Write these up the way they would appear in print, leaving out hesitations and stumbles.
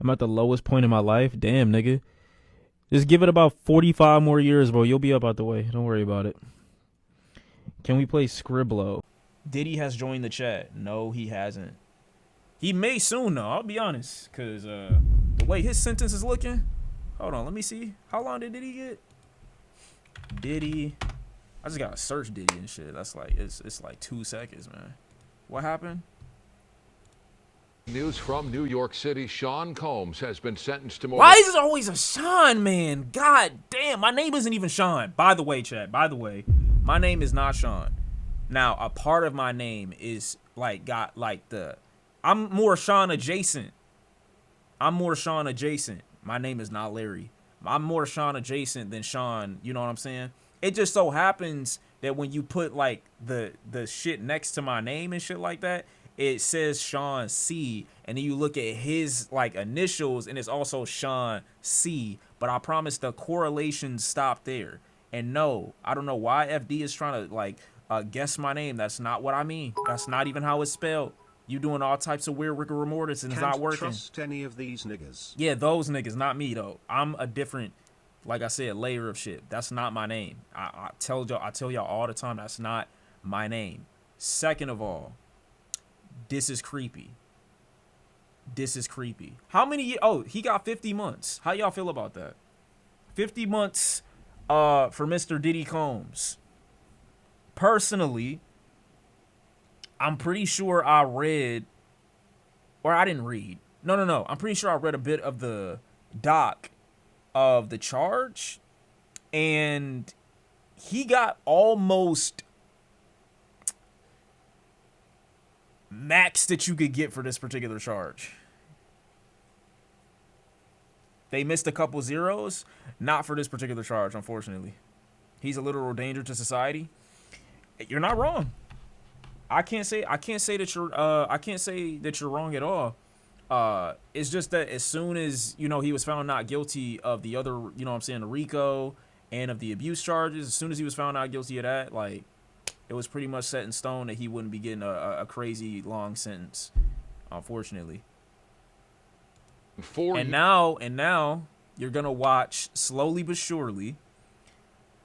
I'm at the lowest point in my life. Damn, nigga. Just give it about 45 more years, bro. You'll be up out the way. Don't worry about it. Can we play Scribblo? Diddy has joined the chat. No, he hasn't. He may soon, though. I'll be honest. Because the way his sentence is looking. Hold on. Let me see. How long did Diddy get? Diddy. I just got to search Diddy and shit. That's like, it's like 2 seconds, man. What happened? News from New York City. Sean Combs has been sentenced to more. Why is it always a Sean, man? God damn. My name isn't even Sean. By the way, chat. By the way, my name is not Sean. Now, a part of my name is like, got like the, I'm more Sean adjacent. I'm more Sean adjacent. My name is not Larry. I'm more Sean adjacent than Sean. You know what I'm saying? It just so happens that when you put like the shit next to my name and shit like that, it says Sean C, and then you look at his like initials and it's also Sean C, but I promise the correlations stop there. And no, I don't know why FD is trying to like guess my name. That's not what I mean. That's not even how it's spelled. You doing all types of weird rigor mortis and it's not working. Can't trust any of these niggas. Yeah, those niggas, not me though. I'm a different, like I said, layer of shit. That's not my name. I tell y'all all the time, that's not my name. Second of all, this is creepy. This is creepy. How many years? Oh, he got 50 months. How y'all feel about that? 50 months for Mr. Diddy Combs. Personally, I'm pretty sure I read, or I didn't read. No. I'm pretty sure I read a bit of the doc of the charge, and he got almost max that you could get for this particular charge. They missed a couple zeros, not for this particular charge, unfortunately. He's a literal danger to society. You're not wrong. I can't say that you're wrong at all. It's just that as soon as, you know, he was found not guilty of the other, you know what I'm saying, the RICO and of the abuse charges, as soon as he was found not guilty of that, like, it was pretty much set in stone that he wouldn't be getting a crazy long sentence, unfortunately. And now you're gonna watch, slowly but surely,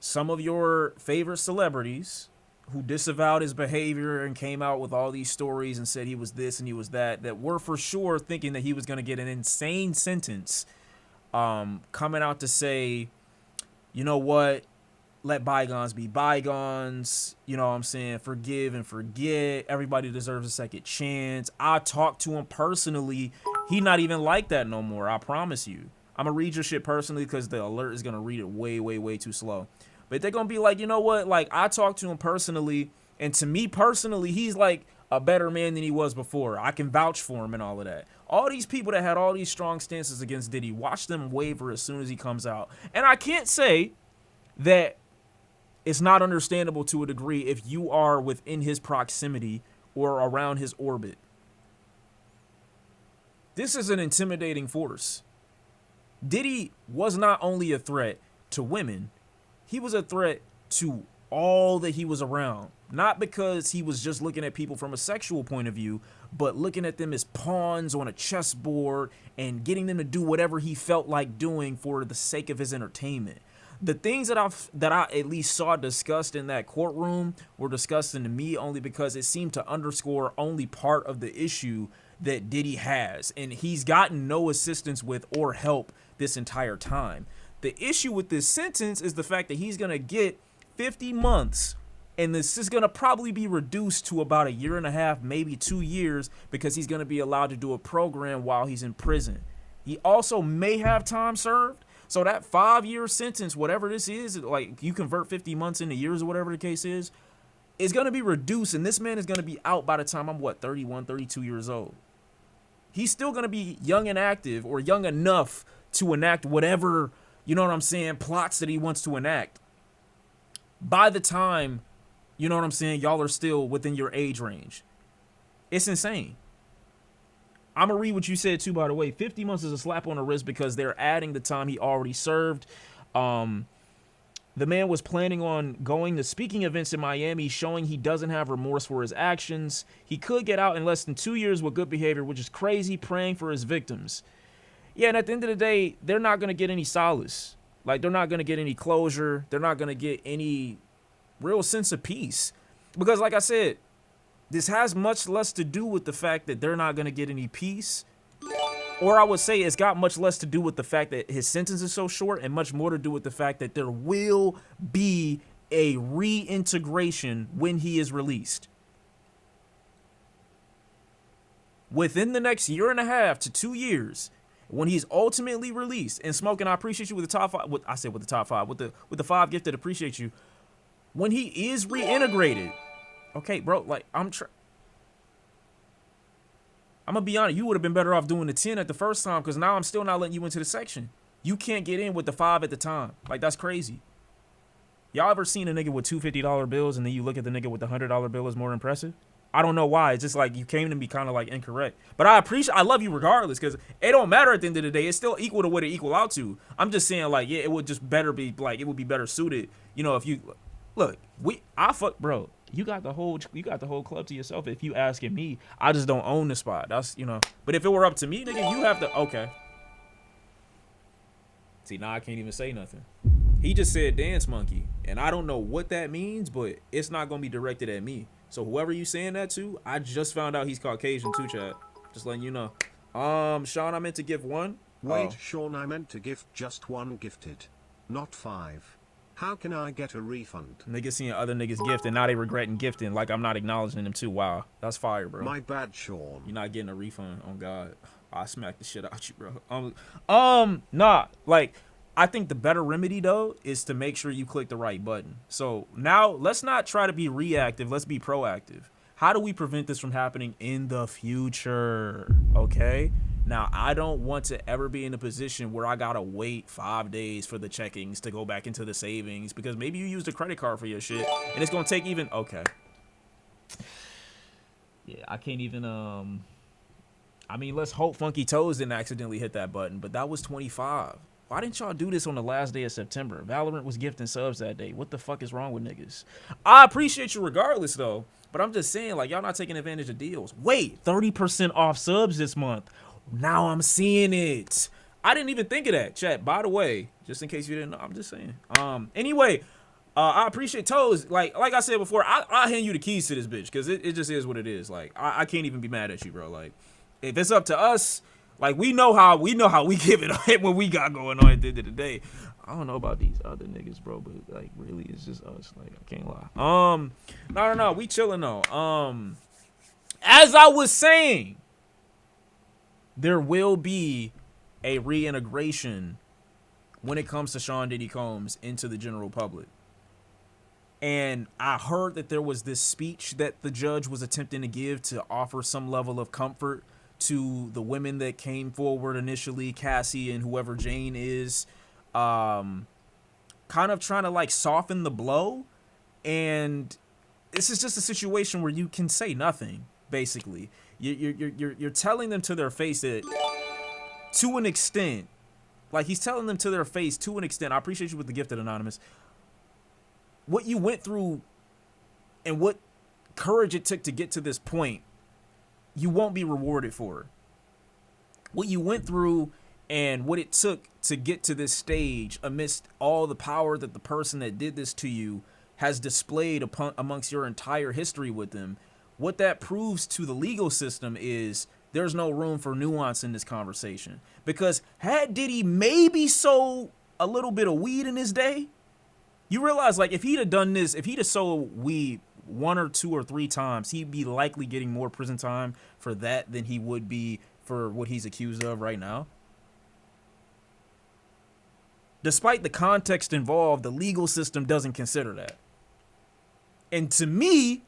some of your favorite celebrities who disavowed his behavior and came out with all these stories and said he was this and he was that, that were for sure thinking that he was going to get an insane sentence, coming out to say, you know what, let bygones be bygones, you know what I'm saying, forgive and forget, everybody deserves a second chance. I talked to him personally. He not even like that no more, I promise you. I'm going to read your shit personally because the alert is going to read it way too slow. But they're going to be like, you know what? Like, I talked to him personally, and to me personally, he's like a better man than he was before. I can vouch for him and all of that. All these people that had all these strong stances against Diddy, watch them waver as soon as he comes out. And I can't say that it's not understandable to a degree if you are within his proximity or around his orbit. This is an intimidating force. Diddy was not only a threat to women, he was a threat to all that he was around. Not because he was just looking at people from a sexual point of view, but looking at them as pawns on a chessboard and getting them to do whatever he felt like doing for the sake of his entertainment. The things that I at least saw discussed in that courtroom were disgusting to me only because it seemed to underscore only part of the issue that Diddy has, and he's gotten no assistance with or help this entire time. The issue with this sentence is the fact that he's going to get 50 months, and this is going to probably be reduced to about 1.5 years, maybe 2 years, because he's going to be allowed to do a program while he's in prison. He also may have time served, so that 5-year sentence, whatever this is, like you convert 50 months into years or whatever the case is going to be reduced, and this man is going to be out by the time I'm, 31, 32 years old. He's still going to be young and active, or young enough to enact whatever, you know what I'm saying, plots that he wants to enact. By the time, you know what I'm saying, y'all are still within your age range. It's insane. I'm going to read what you said too, by the way. 50 months is a slap on the wrist because they're adding the time he already served. The man was planning on going to speaking events in Miami, showing he doesn't have remorse for his actions. He could get out in less than 2 years with good behavior, which is crazy, praying for his victims. Yeah, and at the end of the day, they're not going to get any solace. Like, they're not going to get any closure. They're not going to get any real sense of peace. Because, like I said, this has much less to do with the fact that they're not going to get any peace. Or I would say it's got much less to do with the fact that his sentence is so short and much more to do with the fact that there will be a reintegration when he is released. Within the next 1.5 to 2 years, when he's ultimately released, and Smoking, I appreciate you with the top five. I said with the top five, with the five gifted, appreciate you. When he is reintegrated, okay, bro, like I'm gonna be honest, you would have been better off doing the 10 at the first time, because now I'm still not letting you into the section. You can't get in with the 5 at the time. Like, that's crazy. Y'all ever seen a nigga with two $50 bills and then you look at the nigga with the $100 bill is more impressive? I don't know why. It's just like you came to me kind of like incorrect. But I love you regardless, because it don't matter at the end of the day. It's still equal to what it equal out to. I'm just saying, like, yeah, it would just better be like, it would be better suited, you know, if you look, bro. You got the whole club to yourself. If you asking me, I just don't own the spot. That's, you know. But if it were up to me, nigga, you have to. Okay. See, now I can't even say nothing. He just said dance monkey, and I don't know what that means, but it's not gonna be directed at me. So whoever you saying that to, I just found out he's Caucasian too, chat. Just letting you know. Sean, I meant to give one. Wait, Sean, I meant to gift just 1 gifted, not 5. How can I get a refund? Niggas seeing other niggas gift and now they regretting gifting, like I'm not acknowledging them too. Wow, that's fire, bro. My bad, Sean. You're not getting a refund. On God, I smack the shit out you, bro. Nah, like I think the better remedy though is to make sure you click the right button. So now let's not try to be reactive. Let's be proactive. How do we prevent this from happening in the future? Okay. Now, I don't want to ever be in a position where I gotta wait 5 days for the checkings to go back into the savings, because maybe you used a credit card for your shit and it's gonna take even, okay. Yeah, I can't even, I mean, let's hope Funky Toes didn't accidentally hit that button, but that was 25. Why didn't y'all do this on the last day of September? Valorant was gifting subs that day. What the fuck is wrong with niggas? I appreciate you regardless, though, but I'm just saying, like, y'all not taking advantage of deals. Wait, 30% off subs this month. Now I'm seeing it. I didn't even think of that, chat. By the way, just in case you didn't know, I'm just saying. Anyway, I appreciate Toes. Like I said before, I'll hand you the keys to this bitch, because it just is what it is. Like, I can't even be mad at you, bro. Like, if it's up to us, like, we know how we give it when we got going on at the end of the day. I don't know about these other niggas, bro, but like, really, it's just us. Like, I can't lie. No, we chilling though. As I was saying, there will be a reintegration when it comes to Sean Diddy Combs into the general public. And I heard that there was this speech that the judge was attempting to give to offer some level of comfort to the women that came forward initially, Cassie and whoever Jane is, kind of trying to like soften the blow. And this is just a situation where you can say nothing, basically. You're telling them to their face that, to an extent, like he's telling them to their face to an extent. I appreciate you with the gifted anonymous. What you went through and what courage it took to get to this point, you won't be rewarded for it. What you went through and what it took to get to this stage amidst all the power that the person that did this to you has displayed amongst your entire history with them, what that proves to the legal system is there's no room for nuance in this conversation. Because had Diddy maybe sold a little bit of weed in his day, you realize, like, if he'd have done this, if he'd have sold weed 1 or 2 or 3 times, he'd be likely getting more prison time for that than he would be for what he's accused of right now. Despite the context involved, the legal system doesn't consider that. And to me,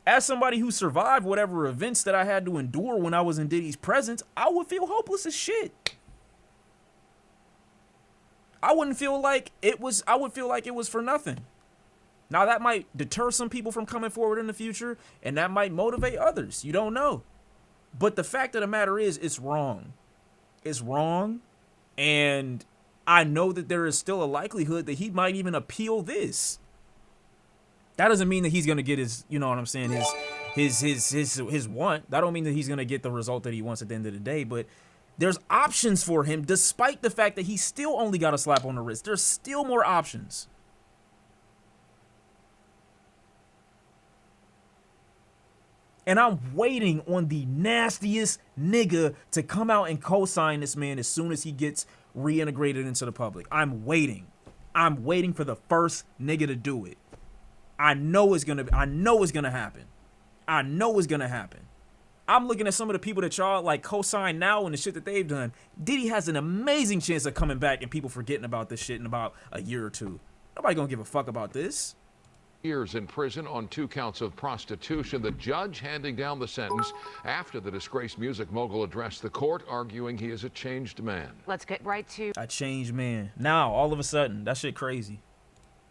as somebody who survived whatever events that I had to endure when I was in Diddy's presence, I would feel hopeless as shit. I wouldn't feel like it was, I would feel like it was for nothing. Now that might deter some people from coming forward in the future, and that might motivate others. You don't know. But the fact of the matter is, it's wrong. It's wrong. And I know that there is still a likelihood that he might even appeal this. That doesn't mean that he's gonna get his, you know what I'm saying, his want. That don't mean that he's gonna get the result that he wants at the end of the day. But There's options for him, despite the fact that he still only got a slap on the wrist. There's still more options. And I'm waiting on the nastiest nigga to come out and co-sign this man as soon as he gets reintegrated into the public. I'm waiting. I'm waiting for the first nigga to do it. I know it's gonna happen. I know it's gonna happen. I'm looking at some of the people that y'all like co-sign now and the shit that they've done. Diddy has an amazing chance of coming back and people forgetting about this shit in about a year or two. Nobody gonna give a fuck about this. Years in prison on 2 counts of prostitution. The judge handing down the sentence after the disgraced music mogul addressed the court, arguing he is a changed man. Let's get right to A changed man. Now, all of a sudden, that shit crazy.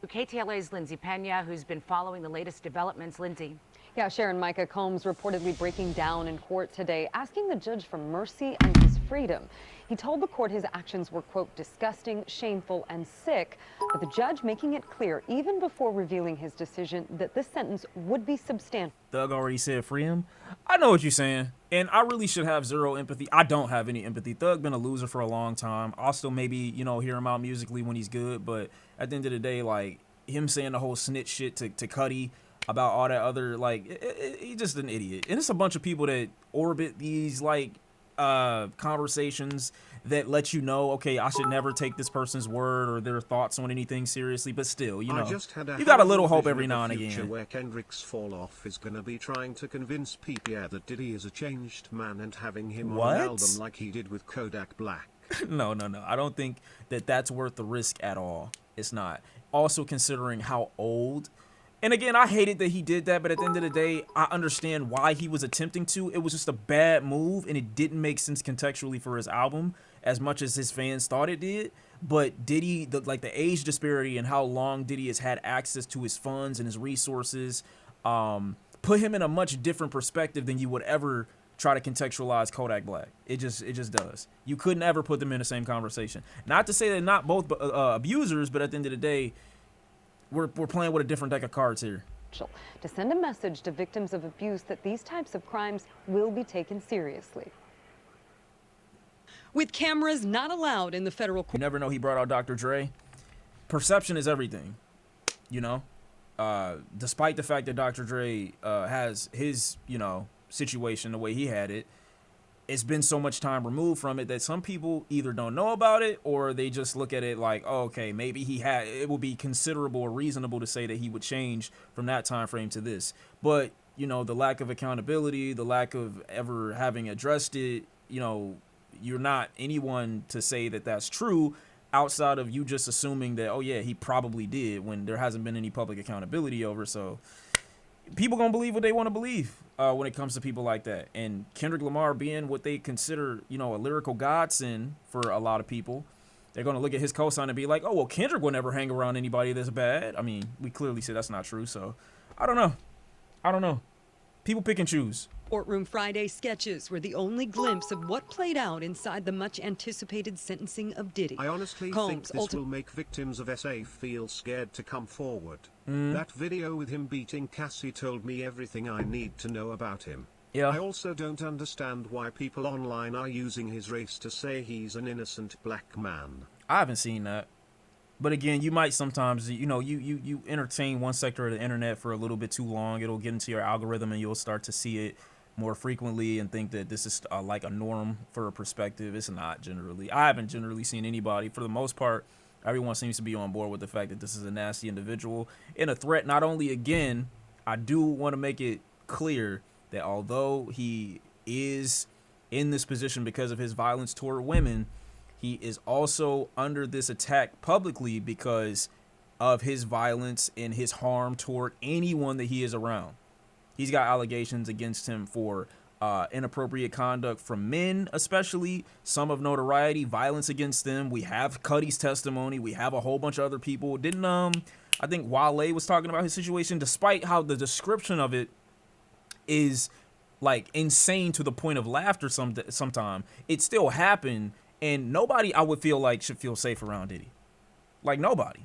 KTLA's Lindsay Pena, who's been following the latest developments. Lindsay. Yeah, Sharon, Micah Combs reportedly breaking down in court today, asking the judge for mercy and his freedom. He told the court his actions were, quote, disgusting, shameful, and sick, but the judge making it clear, even before revealing his decision, that this sentence would be substantial. Thug already said free him. I know what you're saying, and I really should have zero empathy. I don't have any empathy. Thug been a loser for a long time. I'll still maybe, you know, hear him out musically when he's good, but at the end of the day, like, him saying the whole snitch shit to Cuddy about all that other, like, he's just an idiot. And it's a bunch of people that orbit these, like, conversations that let you know, okay, I should never take this person's word or their thoughts on anything seriously, but still, you know, you got a little hope every now and again. Where Kendrick's fall off is gonna be trying to convince people that Diddy is a changed man and having him on an album like he did with Kodak Black. No. I don't think that that's worth the risk at all. It's not. Also considering how old. And again, I hated that he did that, but at the end of the day, I understand why he was attempting to. It was just a bad move, and it didn't make sense contextually for his album as much as his fans thought it did. But Diddy, the age disparity and how long Diddy has had access to his funds and his resources, put him in a much different perspective than you would ever try to contextualize Kodak Black. It just does. You couldn't ever put them in the same conversation. Not to say they're not both abusers, but at the end of the day, we're playing with a different deck of cards here. To send a message to victims of abuse that these types of crimes will be taken seriously. With cameras not allowed in the federal court. You never know, he brought out Dr. Dre. Perception is everything, you know? Despite the fact that Dr. Dre has his, you know, situation the way he had it, it's been so much time removed from it that some people either don't know about it or they just look at it like, oh, okay, maybe it will be considerable or reasonable to say that he would change from that time frame to this. But, you know, the lack of accountability, the lack of ever having addressed it, you know, you're not anyone to say that that's true outside of you just assuming that, oh, yeah, he probably did when there hasn't been any public accountability over. So people gonna believe what they want to believe when it comes to people like that. And Kendrick Lamar being what they consider, you know, a lyrical godsend for a lot of people, they're gonna look at his cosign and be like, oh, well, Kendrick will never hang around anybody that's bad. I mean, we clearly say that's not true. So I don't know. People pick and choose. Courtroom Friday sketches were the only glimpse of what played out inside the much-anticipated sentencing of Diddy. I honestly think this will make victims of SA feel scared to come forward. That video with him beating Cassie told me everything I need to know about him. Yeah. I also don't understand why people online are using his race to say he's an innocent black man. I haven't seen that. But again, you might sometimes, you know, you entertain one sector of the internet for a little bit too long. It'll get into your algorithm and you'll start to see it more frequently and think that this is like a norm for a perspective. It's not generally. I haven't generally seen anybody. For the most part, everyone seems to be on board with the fact that this is a nasty individual and a threat. Not only, again, I do want to make it clear that although he is in this position because of his violence toward women, he is also under this attack publicly because of his violence and his harm toward anyone that he is around. He's got allegations against him for inappropriate conduct from men, especially some of notoriety, violence against them. We have Cuddy's testimony. We have a whole bunch of other people. Didn't I think Wale was talking about his situation, despite how the description of it is like insane to the point of laughter sometime. It still happened, and nobody I would feel like should feel safe around Diddy. Like nobody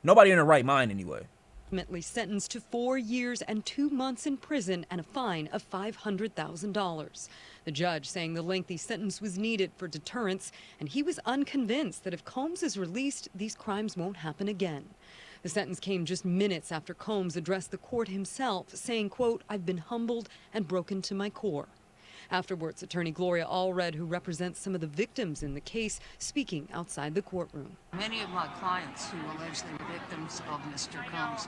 in their right mind anyway. ultimately sentenced to 4 years and 2 months in prison and a fine of $500,000. The judge saying the lengthy sentence was needed for deterrence, and he was unconvinced that if Combs is released, these crimes won't happen again. The sentence came just minutes after Combs addressed the court himself, saying, quote, "I've been humbled and broken to my core." Afterwards, attorney Gloria Allred, who represents some of the victims in the case, speaking outside the courtroom. Many of my clients who allege they were victims of Mr. Combs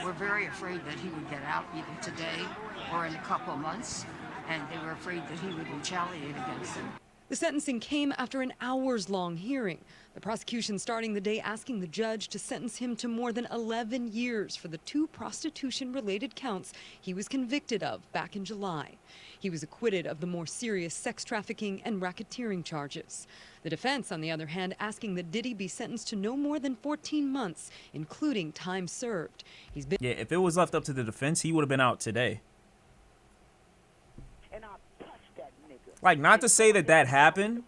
were very afraid that he would get out either today or in a couple of months, and they were afraid that he would retaliate against them. The sentencing came after an hours-long hearing. The prosecution starting the day asking the judge to sentence him to more than 11 years for the 2 prostitution-related counts he was convicted of back in July. He was acquitted of the more serious sex trafficking and racketeering charges. The defense, on the other hand, asking that Diddy be sentenced to no more than 14 months, including time served. Yeah, if it was left up to the defense, he would have been out today. Like, not to say that that happened,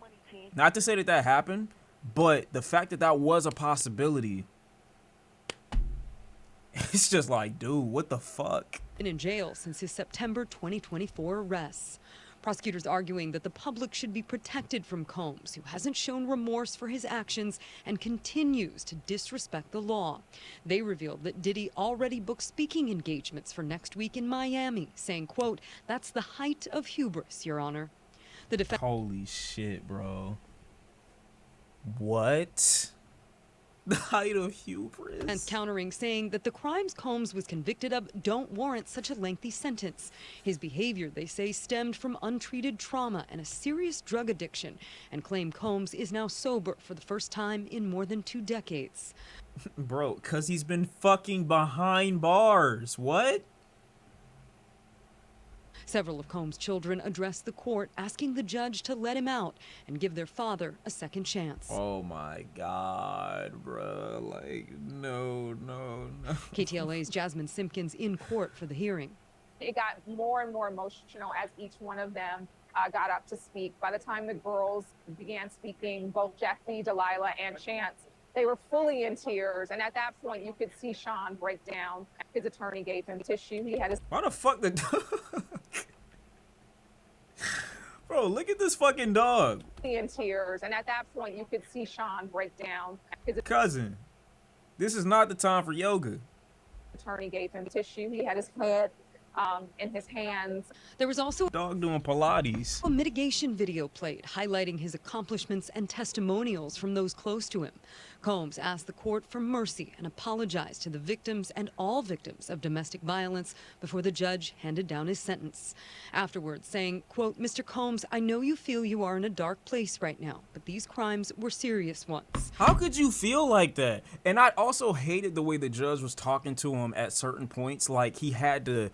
but the fact that that was a possibility, it's just like, dude, what the fuck? Been in jail since his September 2024 arrests. Prosecutors arguing that the public should be protected from Combs, who hasn't shown remorse for his actions and continues to disrespect the law. They revealed that Diddy already booked speaking engagements for next week in Miami, saying, quote, "That's the height of hubris, Your Honor." The defense. Holy shit, bro. What? The height of hubris. And countering, saying that the crimes Combs was convicted of don't warrant such a lengthy sentence. His behavior, they say, stemmed from untreated trauma and a serious drug addiction, and claim Combs is now sober for the first time in more than 2 decades. Bro, because he's been fucking behind bars. What? Several of Combs' children addressed the court, asking the judge to let him out and give their father a second chance. Oh my God, bro. Like, no. KTLA's Jasmine Simpkins in court for the hearing. It got more and more emotional as each one of them got up to speak. By the time the girls began speaking, both Jeffy, Delilah, and Chance, they were fully in tears. And at that point, you could see Sean break down. His attorney gave him tissue. He had his... Why the fuck the dog? Bro, look at this fucking dog. In tears. And at that point, you could see Sean break down. His cousin, this is not the time for yoga. Attorney gave him tissue. He had his head in his hands. There was also dog doing Pilates. A mitigation video played highlighting his accomplishments and testimonials from those close to him. Combs asked the court for mercy and apologized to the victims and all victims of domestic violence before the judge handed down his sentence. Afterwards saying, quote, "Mr. Combs, I know you feel you are in a dark place right now, but these crimes were serious ones." How could you feel like that? And I also hated the way the judge was talking to him at certain points. Like he had to,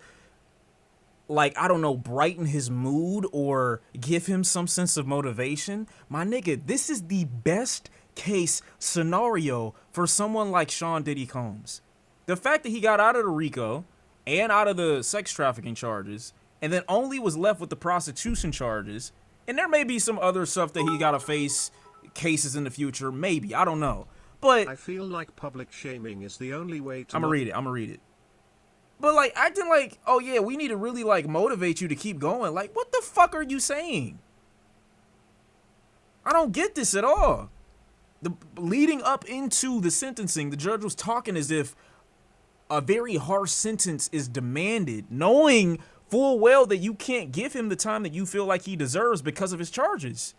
like, I don't know, brighten his mood or give him some sense of motivation. My nigga, this is the best case scenario for someone like Sean Diddy Combs. The fact that he got out of the RICO and out of the sex trafficking charges and then only was left with the prostitution charges, and there may be some other stuff that he gotta face cases in the future, maybe, I don't know. But I feel like public shaming is the only way to... I'm gonna read it. But like acting like, oh yeah, we need to really like motivate you to keep going. Like, what the fuck are you saying? I don't get this at all. The leading up into the sentencing, the judge was talking as if a very harsh sentence is demanded, knowing full well that you can't give him the time that you feel like he deserves because of his charges.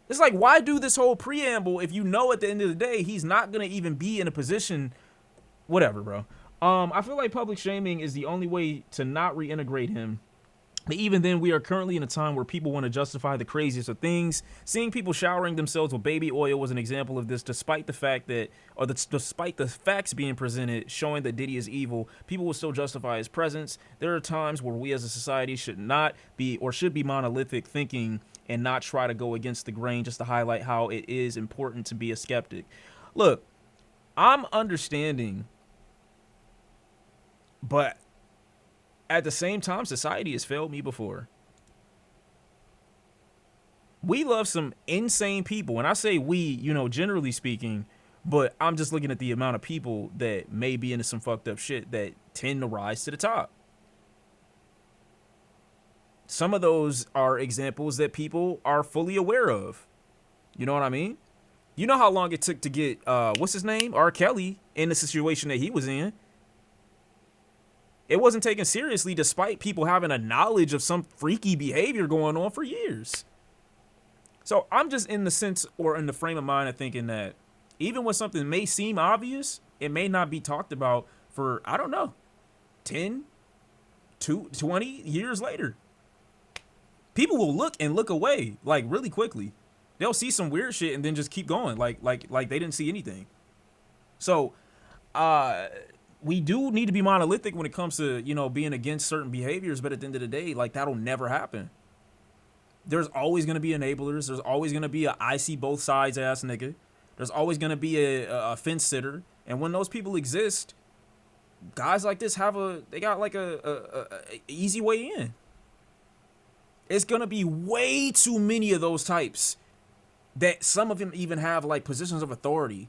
It's like, why do this whole preamble if you know at the end of the day he's not gonna even be in a position, whatever, bro. I feel like public shaming is the only way to not reintegrate him. But even then, we are currently in a time where people want to justify the craziest of things. Seeing people showering themselves with baby oil was an example of this, despite the fact that, despite the facts being presented showing that Diddy is evil, people will still justify his presence. There are times where we as a society should not be, or should be, monolithic thinking and not try to go against the grain, just to highlight how it is important to be a skeptic. Look, I'm understanding, but at the same time, society has failed me before. We love some insane people. When I say we, you know, generally speaking, But I'm just looking at the amount of people that may be into some fucked up shit that tend to rise to the top. Some of those are examples that people are fully aware of. You know what I mean? You know how long it took to get, what's his name? R. Kelly in the situation that he was in. It wasn't taken seriously despite people having a knowledge of some freaky behavior going on for years. So I'm just in the sense or in the frame of mind of thinking that even when something may seem obvious, it may not be talked about for, I don't know, 10, 20 years later. People will look and look away like really quickly. They'll see some weird shit and then just keep going like they didn't see anything. So we do need to be monolithic when it comes to, you know, being against certain behaviors, but at the end of the day, like, that'll never happen. There's always going to be enablers. There's always going to be a I see both sides ass nigga. There's always going to be a fence sitter. And when those people exist, guys like this they got like a easy way in. It's going to be way too many of those types that some of them even have like positions of authority.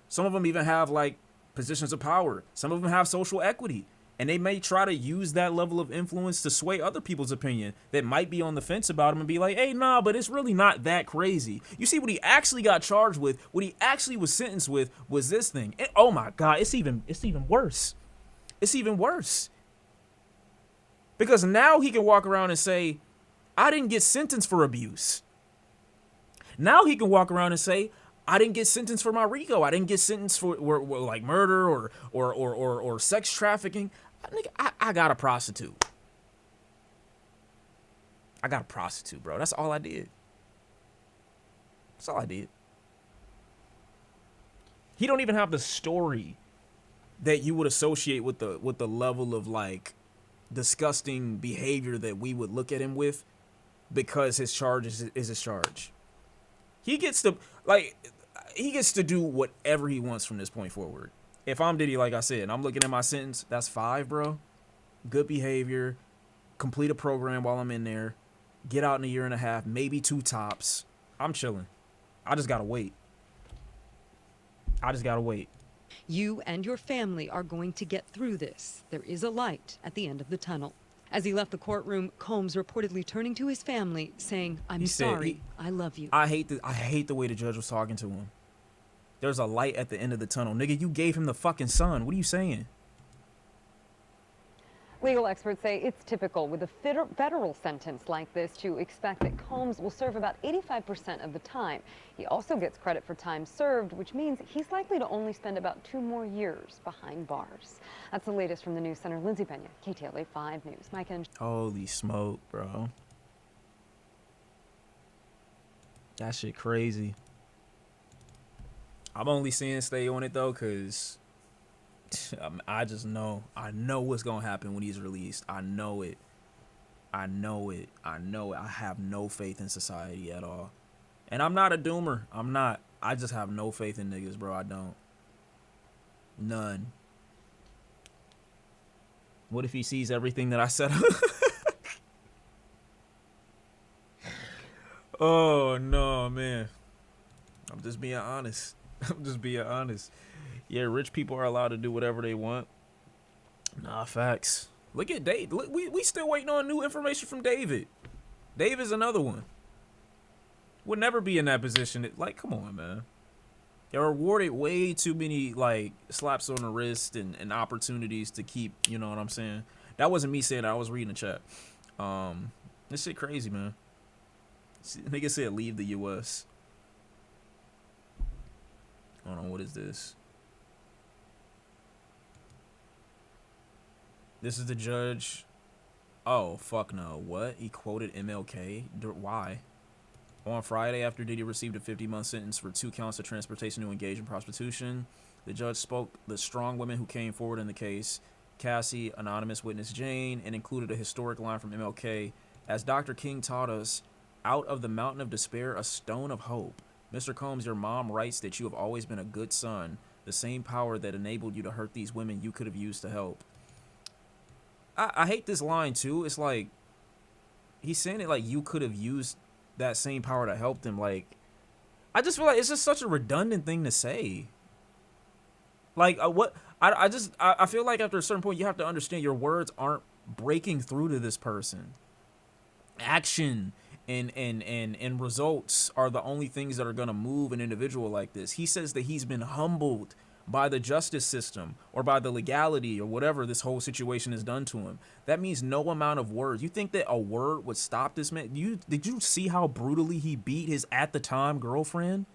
Some of them even have like positions of power. Some of them have social equity. And they may try to use that level of influence to sway other people's opinion that might be on the fence about him and be like, hey, nah, but it's really not that crazy. You see, what he actually got charged with, what he actually was sentenced with was this thing. And, oh my God, it's even worse. It's even worse. Because now he can walk around and say, I didn't get sentenced for abuse. Now he can walk around and say, I didn't get sentenced for my RICO. I didn't get sentenced for like murder or sex trafficking. I got a prostitute. I got a prostitute, bro. That's all I did. That's all I did. He don't even have the story that you would associate with the level of like disgusting behavior that we would look at him with, because his charge is his charge. He gets to do whatever he wants from this point forward. If I'm Diddy, like I said, I'm looking at my sentence, that's 5, bro. Good behavior, complete a program while I'm in there, get out in a year and a half, maybe 2 tops. I'm chilling. I just gotta wait. You and your family are going to get through this. There is a light at the end of the tunnel. As he left the courtroom, Combs reportedly turning to his family, saying, I'm sorry, I love you. I hate the way the judge was talking to him. There's a light at the end of the tunnel. Nigga, you gave him the fucking sun. What are you saying? Legal experts say it's typical with a federal sentence like this to expect that Combs will serve about 85% of the time. He also gets credit for time served, which means he's likely to only spend about 2 more years behind bars. That's the latest from the News Center. Lindsay Pena, KTLA 5 News. Mike and Holy smoke, bro. That shit crazy. I'm only saying stay on it though, because I just know. I know what's going to happen when he's released. I know it. I have no faith in society at all. And I'm not a doomer. I'm not. I just have no faith in niggas, bro. I don't. None. What if he sees everything that I said? Oh, no, man. I'm just being honest. Yeah, rich people are allowed to do whatever they want. Nah, facts. Look at Dave. Look, we still waiting on new information from David. Dave is another one. Would never be in that position. Like, come on, man. They're awarded way too many, like, slaps on the wrist and opportunities to keep, you know what I'm saying? That wasn't me saying that. I was reading the chat. This shit crazy, man. Nigga said leave the U.S. Hold on, what is this? This is the judge. Oh, fuck no. What? He quoted MLK? Why? On Friday, after Diddy received a 50-month sentence for 2 counts of transportation to engage in prostitution, the judge spoke the strong women who came forward in the case, Cassie, anonymous witness Jane, and included a historic line from MLK. As Dr. King taught us, out of the mountain of despair, a stone of hope. Mr. Combs, your mom writes that you have always been a good son. The same power that enabled you to hurt these women you could have used to help. I hate this line, too. It's like, he's saying it like you could have used that same power to help them. Like, I just feel like it's just such a redundant thing to say. Like what? I feel like after a certain point you have to understand your words aren't breaking through to this person. Action and results are the only things that are going to move an individual like this. He says that he's been humbled by the justice system or by the legality or whatever this whole situation has done to him. That means no amount of words. You think that a word would stop this man? Did you see how brutally he beat his at the time girlfriend?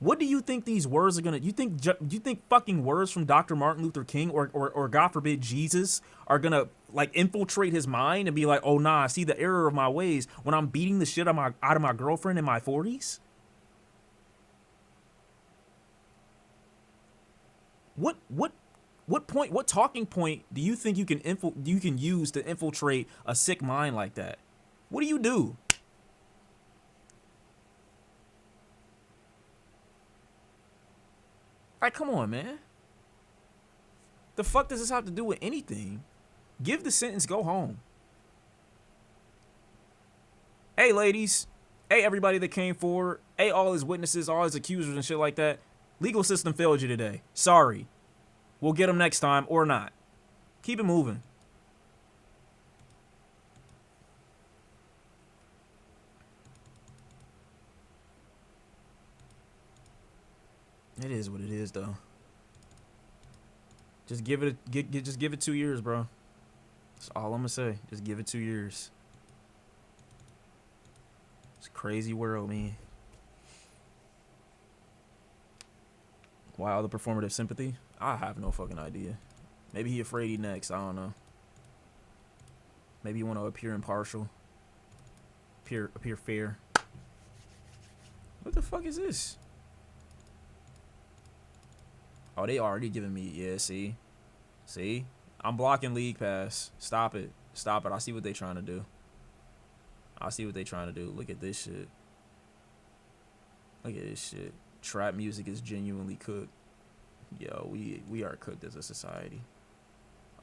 What do you think these words are gonna? You think fucking words from Dr. Martin Luther King or God forbid Jesus are gonna like infiltrate his mind and be like, oh nah, I see the error of my ways when I'm beating the shit out of my girlfriend in my 40s? What talking point do you think you can use to infiltrate a sick mind like that? What do you do? Like, come on, man. The fuck does this have to do with anything? Give the sentence, go home. Hey, ladies. Hey, everybody that came forward. Hey, all his witnesses, all his accusers and shit like that. Legal system failed you today. Sorry. We'll get him next time or not. Keep it moving. It is what it is, though. Just give it 2 years, bro. That's all I'm gonna say. Just give it 2 years. It's a crazy world, man. Why all the performative sympathy? I have no fucking idea. Maybe he afraid he next. I don't know. Maybe you want to appear impartial. Appear fair. What the fuck is this? Oh, they already giving me, yeah, see? I'm blocking League Pass. Stop it. I see what they trying to do. Look at this shit. Trap music is genuinely cooked. Yo, we are cooked as a society.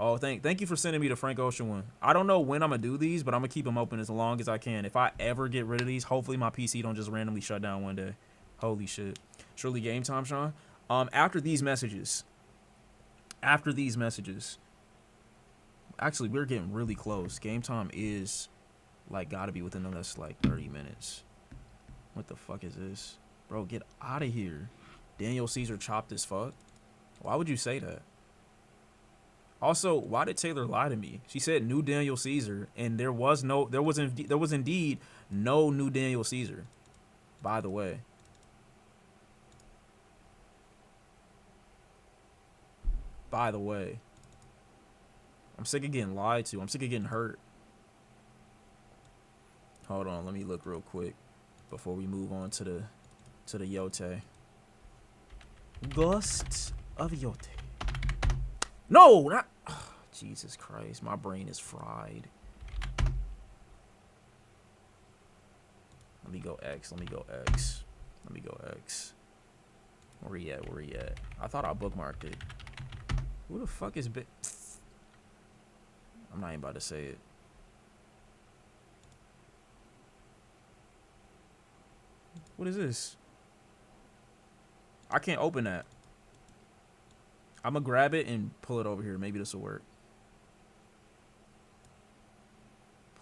Oh, thank you for sending me the Frank Ocean one. I don't know when I'm gonna do these, but I'm gonna keep them open as long as I can. If I ever get rid of these, hopefully my PC don't just randomly shut down one day. Holy shit. Surely game time, Sean. After these messages, actually, we're getting really close. Game time is, like, gotta be within the next, like, 30 minutes. What the fuck is this? Bro, get out of here. Daniel Caesar chopped as fuck. Why would you say that? Also, why did Taylor lie to me? She said new Daniel Caesar, and there was indeed no new Daniel Caesar, by the way. I'm sick of getting lied to. I'm sick of getting hurt. Hold on, let me look real quick before we move on to the Yote. Ghost of Yote. No, not. Oh, Jesus Christ, my brain is fried. Let me go X. Where he at? I thought I bookmarked it. Who the fuck is bit? I'm not even about to say it. What is this? I can't open that. I'm gonna grab it and pull it over here. Maybe this will work.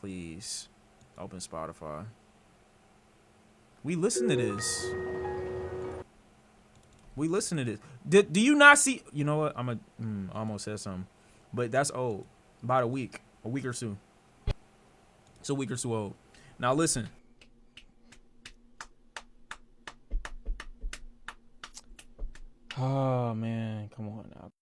Please. Open Spotify. We listen to this. Do you not see? You know what? I almost said something. But that's old. About a week or two. It's a week or two old. Now listen. Oh man, come on now.